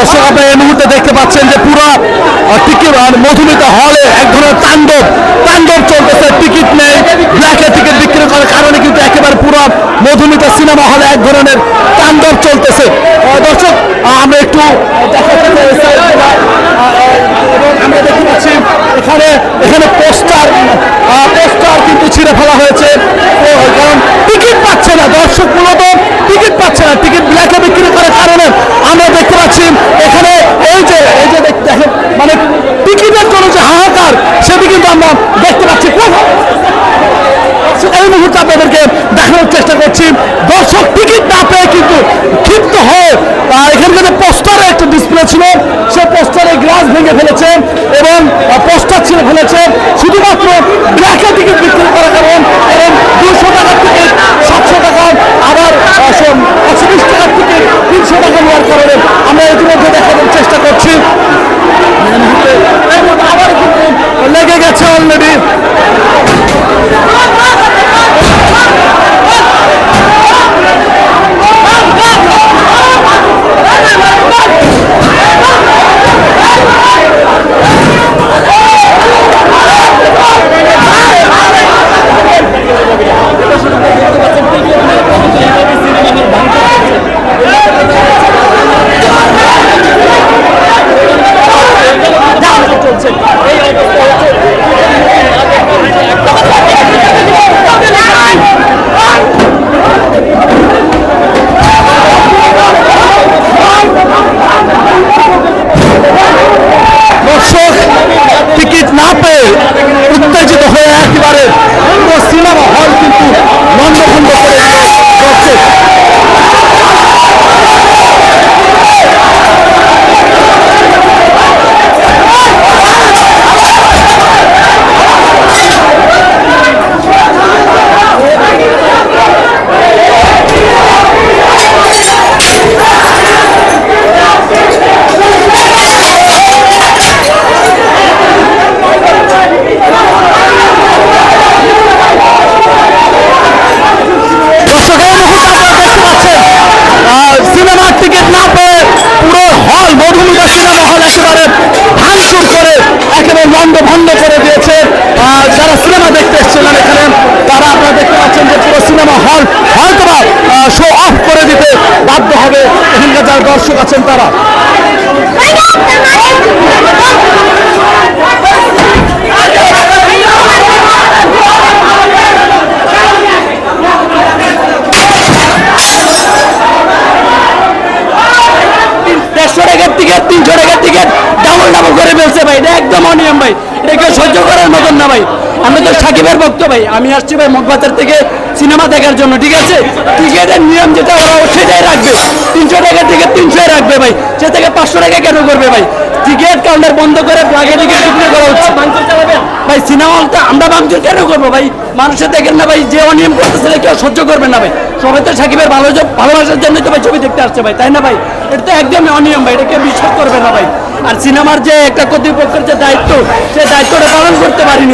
দর্শক আপনারা এই মুহূর্তে দেখতে পাচ্ছেন যে পুরো টিকিট মধুমিতা হলে এক ধরনের তাণ্ডব চলতেছে। টিকিট নেই, ব্ল্যাকে টিকিট বিক্রি করার কারণে কিন্তু একেবারে পুরো মধুমিতা সিনেমা হলে এক ধরনের তাণ্ডব চলতেছে। দর্শক আমরা একটু আমরা দেখতে পাচ্ছি এখানে পোস্টার কিন্তু ছিঁড়ে ফেলা হয়েছে, কারণ টিকিট পাচ্ছে না দর্শক, মূলত টিকিট পাচ্ছে না। টিকিট ব্ল্যাকে বিক্রি করার কারণে আমরা দেখতে পাচ্ছি এখানে এই যে দেখেন, মানে টিকিটের জন্য যে হাহাকার সেটি কিন্তু আমরা দেখতে পাচ্ছি। এই মুহূর্তে আপনাদেরকে দেখানোর চেষ্টা করছি দর্শক টিকিট না পেয়ে কিন্তু ক্ষিপ্ত হয়ে এখানকার যে পোস্টারে একটা ডিসপ্লে ছিল সে পোস্টারে গ্লাস ভেঙে ফেলেছে এবং পোস্টার ছিঁড়ে ফেলেছে শুধুমাত্র ব্ল্যাকে টিকিট বিক্রি করার কারণ। এবং 200 টাকার টিকিট 700 টাকা, আবার 120 টাকার টিকিট 300 টাকা নেওয়ার কারণে আমরা ইতিমধ্যে দেখানোর চেষ্টা করছি। আবার কিন্তু লেগে গেছে অলরেডি। টিকিট না পেয়ে উত্তেজিত হয়ে একেবারে পুরো সিনেমা হল কিন্তু লন্ডভন্ড করে যাচ্ছে। সিনেমার টিকিট না পেয়ে পুরো হল মধুমিতা সিনেমা হল একেবারে ভাঙচুর করে একেবারে লন্ডভন্ড করে দিয়েছে। যারা সিনেমা দেখতে এসেছিলেন এখানে তারা আপনারা দেখতে পাচ্ছেন যে পুরো সিনেমা হল হয়তোবা শো অফ করে দিতে বাধ্য হবে এখানকার যারা দর্শক আছেন তারা। টিকিট 300 টাকার টিকিট ডাবল করে ফেলছে ভাই, এটা একদম অনিয়ম ভাই, এটা কেউ সহ্য করার মতন না ভাই। আমি তো সাকিবের ভক্ত ভাই, আমি আসছি ভাই মগবাজার থেকে সিনেমা দেখার জন্য, ঠিক আছে? টিকিটের নিয়ম যেটা ওরা সেটাই রাখবে, 300 টাকার টিকিট 300 রাখবে ভাই, সে থেকে 500 টাকা কেন করবে ভাই? টিকিট কাউন্টার বন্ধ করে ব্ল্যাকে টিকিট বিক্রি করা হচ্ছে ভাই। সিনেমা হলটা আমরা ভাঙচুর কেন করবো ভাই? মানুষের দেখেন না ভাই, যে অনিয়ম করতেছে কেউ সহ্য করবে না ভাই। সবাই তো সাকিবের ভালোবাসার জন্য তো ভাই ছবি দেখতে আসছে ভাই, তাই না ভাই? এটা তো একদমই অনিয়ম ভাই, এটা কেউ বিশ্বাস করবে না ভাই। আর সিনেমার যে একটা কর্তৃপক্ষের যে দায়িত্ব, সে দায়িত্বটা পালন করতে পারিনি।